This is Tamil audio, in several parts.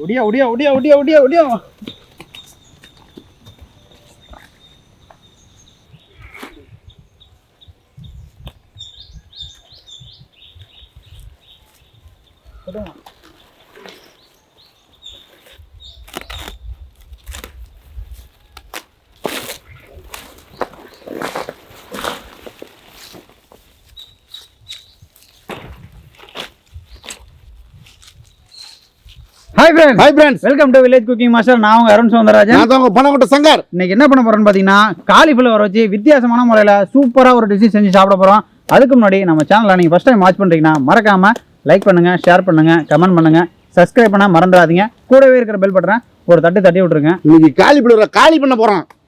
Odia Odia Odia Odia Odia Odia. Hi friends, welcome to Village Cooking Master. நான் உங்க அருண் சௌந்தரராஜன். நான் உங்க பணங்கொட்ட சங்கர். இன்னைக்கு என்ன பண்ண போறோம்னு பாத்தீங்கன்னா காலிஃப்ளவர் வச்சு வித்தியாசமான முறையில சூப்பரா ஒரு டிஷ் செஞ்சு சாப்பிட போறோம். அதுக்கு முன்னாடி நம்ம சேனலை நீங்க ஃபர்ஸ்ட் டைம் வாட்ச் பண்றீங்கன்னா மறக்காம லைக் பண்ணுங்க, ஷேர் பண்ணுங்க, கமெண்ட் பண்ணுங்க, சப்ஸ்கிரைப் பண்ண மறந்துடாதீங்க. கூடவே இருக்கிற பெல் பட்டனை ஒரு தட்டி விட்டுருங்க. இன்னைக்கு காலிஃப்ளவரை காலி பண்ண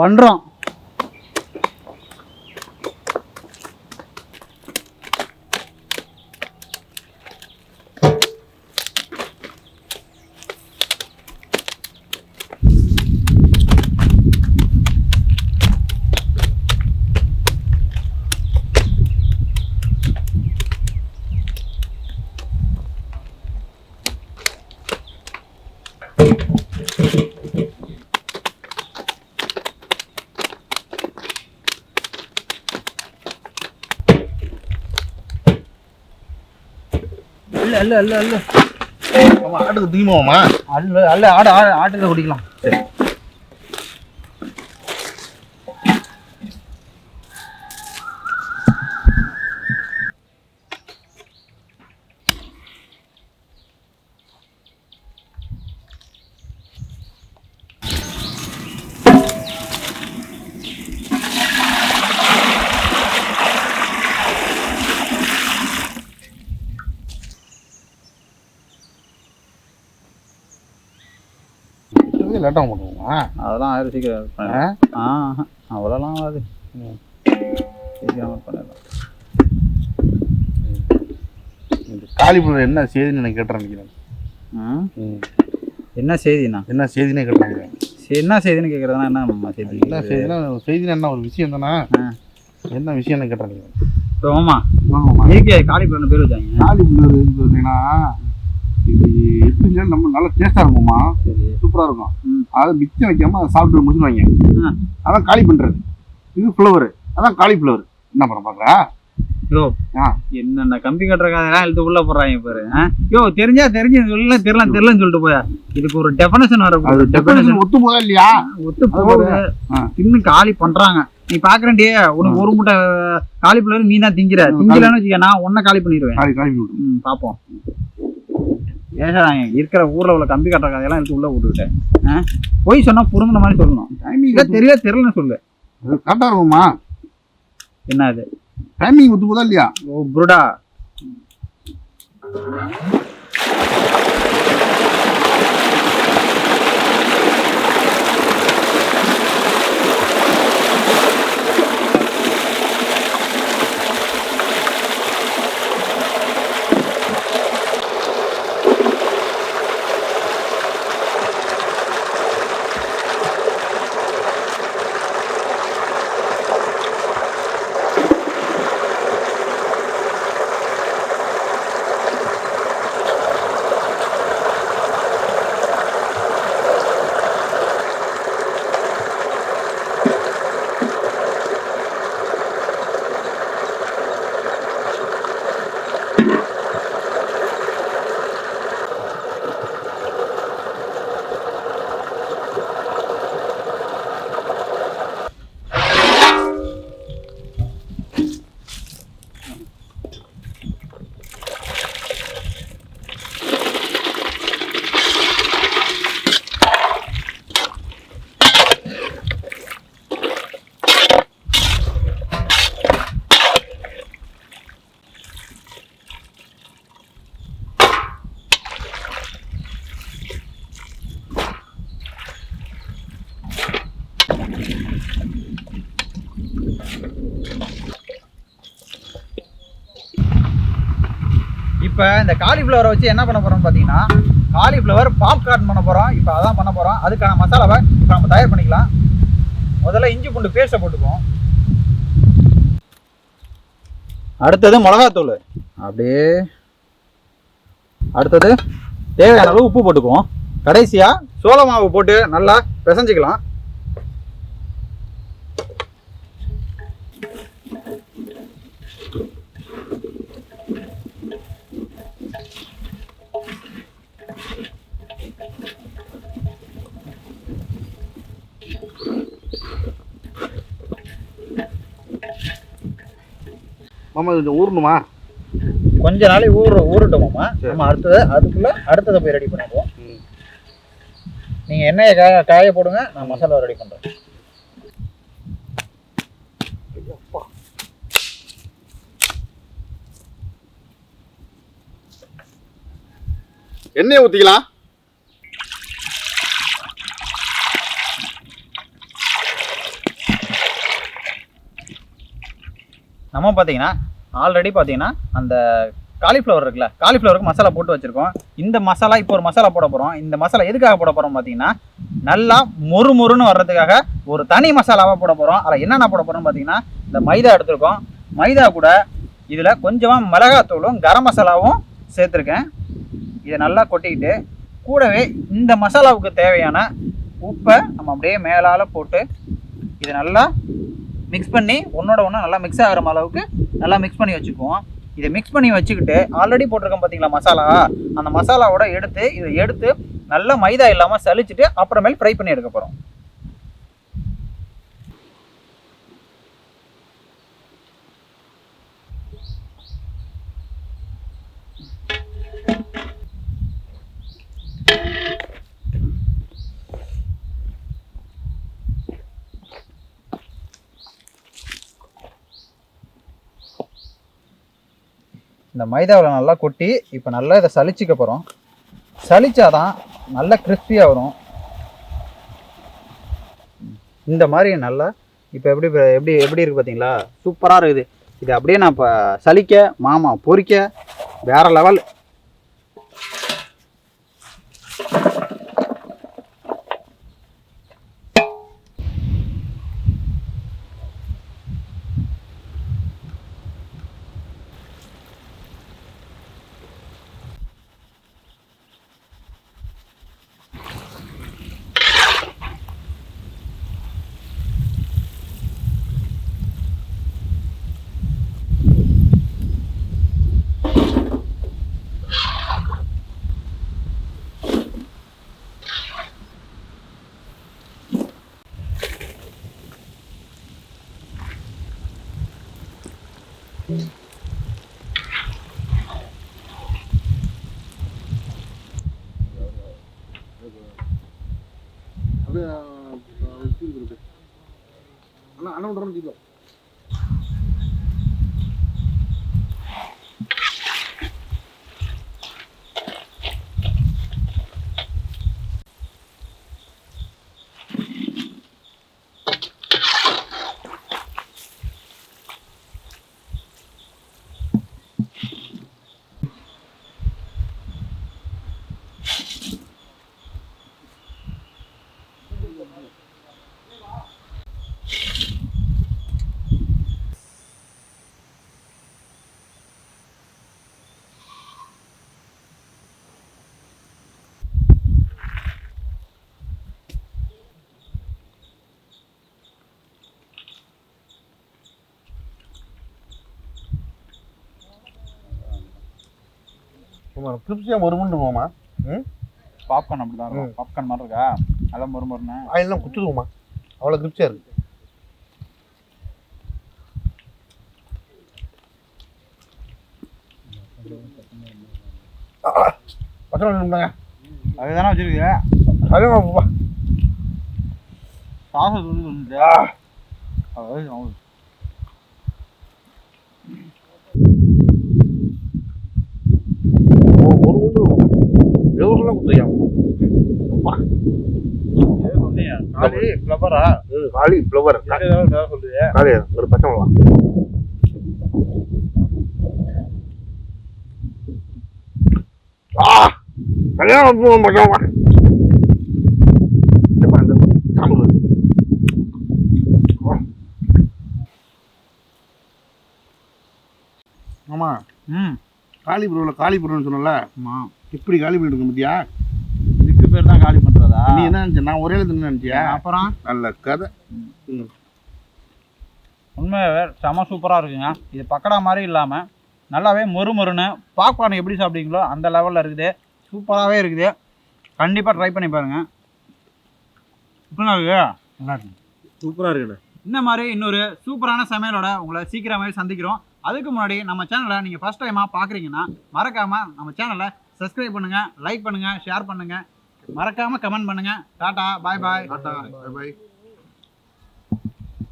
பண்றோம். ஆட்டுக்கு தீமாமா ஆட்டுக்கு குடிக்கலாம். சரி, லேட்டாக பண்ணுவோமா? அதெல்லாம் ஆயிரம் சீக்கிரம். அவ்வளோலாம் ஆகாது, சீக்கிரமாக பண்ணிடலாம். காலிஃப்ளவர் என்ன செய்தின்னு நான் கேட்டேன் நினைக்கிறேன். என்ன செய்திண்ணா? என்ன செய்தினே கேட்டேன். என்ன செய்தின்னு கேட்குறதுனா என்ன செய்தி? என்ன செய்தினா செய்தினா என்ன ஒரு விஷயம் தானே. என்ன விஷயம்னு கேட்டேன் நினைக்கிறேன். இப்போ ஆமாம் ஏகே காலிஃப்ளவர்னு பேர் வச்சாங்க. காலிஃப்ளவர் பார்த்தீங்கன்னா இது எப்படின்னா நம்ம நல்லா டேஸ்டாக இருக்குமா, சூப்பராக இருக்கும். அதை மிச்சம் வைக்காம அதை சாப்பிட்டு முடிச்சுடுவாங்க. அதான் காலி பண்ணுறது. இது ஃப்ளவர், அதான் காலிஃப்ளவர். என்ன பண்ண பார்க்குறா? யோ என்னென்ன கம்பி கட்டுற கதையெல்லாம் எழுத்து உள்ள போடுறாங்க பாரு. யோ தெரிஞ்சு தெரியலன்னு சொல்லிட்டு போயா. இதுக்கு ஒரு டெஃபனேஷன் வர. அது டெஃபனேஷன் ஒத்து போதா இல்லையா? ஒத்து போகுது. இன்னும் காலி பண்றாங்க. நீ பாக்குறேன்டே, உனக்கு ஒரு முட்டை காலிஃப்ளவர் நீ தான் திங்கலன்னு வச்சுக்க, நான் ஒன்ன காலி பண்ணிடுவேன். பாப்போம். ஏன் இருக்கிற ஊர்ல உள்ள கம்பி கட்டுற கதையெல்லாம் எடுத்து உள்ள விட்டுக்கிட்டேன். போய் சொன்னா புரிஞ்சுன மாதிரி சொல்லணும். தெரியலன்னு சொல்லு. கரெக்டா இருக்குமா? என்ன அது டைமிங் ஒத்து போதா இல்லையா? ஓ புருடா. இப்போ இந்த காலிஃப்ளவரை வச்சு என்ன பண்ண போகிறோம்னு பார்த்தீங்கன்னா, காலிஃப்ளவர் பாப்கார்ன் பண்ண போகிறோம். இப்போ அதான் பண்ண போகிறோம். அதுக்கான மசாலாவை இப்போ நம்ம தயார் பண்ணிக்கலாம். முதல்ல இஞ்சி பூண்டு பேஸ்ட்டை போட்டுக்குவோம். அடுத்தது மிளகாத்தூள். அப்படியே அடுத்தது தேவையான அளவு உப்பு போட்டுக்குவோம். கடைசியாக சோள மாவு போட்டு நல்லா பிசைஞ்சிக்கலாம். மாமா இது ஊறணுமா? கொஞ்ச நாளைக்கு ஊறட்டும் மாமா. நம்ம அடுத்ததை போய் ரெடி பண்ணிடுவோம். நீங்கள் எண்ணெயை காய போடுங்க, நான் மசாலா ரெடி பண்ணுறேன். எண்ணெயை ஊற்றிக்கலாம். நம்ம பார்த்தீங்கன்னா ஆல்ரெடி பார்த்தீங்கன்னா அந்த காலிஃப்ளவர் இருக்குல்ல, காலிஃப்ளவருக்கு மசாலா போட்டு வச்சுருக்கோம். இந்த மசாலா இப்போ ஒரு மசாலா போட போகிறோம். இந்த மசாலா எதுக்காக போட போகிறோம் பார்த்தீங்கன்னா, நல்லா மொறுன்னு வர்றதுக்காக ஒரு தனி மசாலாவாக போட போகிறோம். அதில் என்னென்ன போட போகிறோம்னு பார்த்தீங்கன்னா, இந்த மைதா எடுத்துருக்கோம். மைதா கூட இதில் கொஞ்சமாக மிளகாத்தூளும் கரம் மசாலாவும் சேர்த்துருக்கேன். இதை நல்லா கொட்டிக்கிட்டு கூடவே இந்த மசாலாவுக்கு தேவையான உப்பை நம்ம அப்படியே மேலால் போட்டு இதை நல்லா மிக்ஸ் பண்ணி ஒன்றோட ஒன்று நல்லா மிக்ஸ் ஆகிற அளவுக்கு நல்லா மிக்ஸ் பண்ணி வச்சுக்குவோம். இதை மிக்ஸ் பண்ணி வச்சுக்கிட்டு ஆல்ரெடி போட்டிருக்கோம் பார்த்தீங்களா மசாலா, அந்த மசாலாவோட இதை எடுத்து நல்லா மைதா இல்லாமல் சலிச்சுட்டு அப்புறமேல் ஃப்ரை பண்ணி எடுக்க போகிறோம். இந்த மைதாவில் நல்லா கொட்டி இப்போ நல்லா இதை சலிச்சிக்க போகிறோம். சலிச்சாதான் நல்லா கிறிஸ்பியாக வரும். இந்த மாதிரி நல்லா இப்போ எப்படி இருக்குது பார்த்தீங்களா, சூப்பராக இருக்குது. இது அப்படியே நான் இப்போ சலிக்க மாமா பொரிக்க வேற லெவல். கிரிப்ஸியாக மொறுமுன்னு போமா. பாப்கார்ன் அப்படி தான் இருக்கும். பாப்கார்ன் மாதிரி இருக்கா, நல்லா மொறுமொறுன்னு. அதெல்லாம் குத்துருவோமா, அவ்வளோ கிரிப்ஸியாக இருக்கு. பச்சை வேணும்னாங்க அதுதானே வச்சுருக்கீங்க. அதுவாப்பா சாசை தூண்டு ஒரு உண்டு எவ்வளோலாம் குத்துறியாமா. ஃப்ளவரா? காலிஃப்ளவர் சொல்லுது. காலி ஒரு பச்சை மிளகா. கல்யாணம் பச்சை மிளகா. சாம்பல் ஆமா. காலிஃப்ளவரில் காலிஃப்ளவர்னு சொன்னல, ஆமாம், எப்படி காலி பண்ணிட்டு பார்த்தியா? இதுக்கு பேர் தான் காலி பண்ணுறதா? நீ என்ன நினச்ச? நான் ஒரே எழுத்து நினச்சியா? அப்புறம் நல்ல கதை. உண்மையாகவே செம சூப்பராக இருக்குங்க. இது பக்கடா மாதிரி இல்லாமல் நல்லாவே மொறுமொறுன்னு பாப்கார்ன் எப்படி சாப்பிட்டீங்களோ அந்த லெவலில் இருக்குது. சூப்பராகவே இருக்குது. கண்டிப்பாக ட்ரை பண்ணி பாருங்கள். சூப்பராக இருக்கு. நல்லா இருக்கு, சூப்பராக இருக்குண்ணே. இந்த மாதிரி இன்னொரு சூப்பரான சமையலோட உங்களை சீக்கிரமாகவே சந்திக்கிறோம். அதுக்கு முன்னாடி நம்ம சேனலை நீங்கள் ஃபஸ்ட் டைமாக பார்க்குறீங்கன்னா மறக்காமல் நம்ம சேனலை சப்ஸ்கிரைப் பண்ணுங்கள், லைக் பண்ணுங்கள், ஷேர் பண்ணுங்கள், மறக்காமல் கமெண்ட் பண்ணுங்கள். Tata, bye bye. Tata, bye by.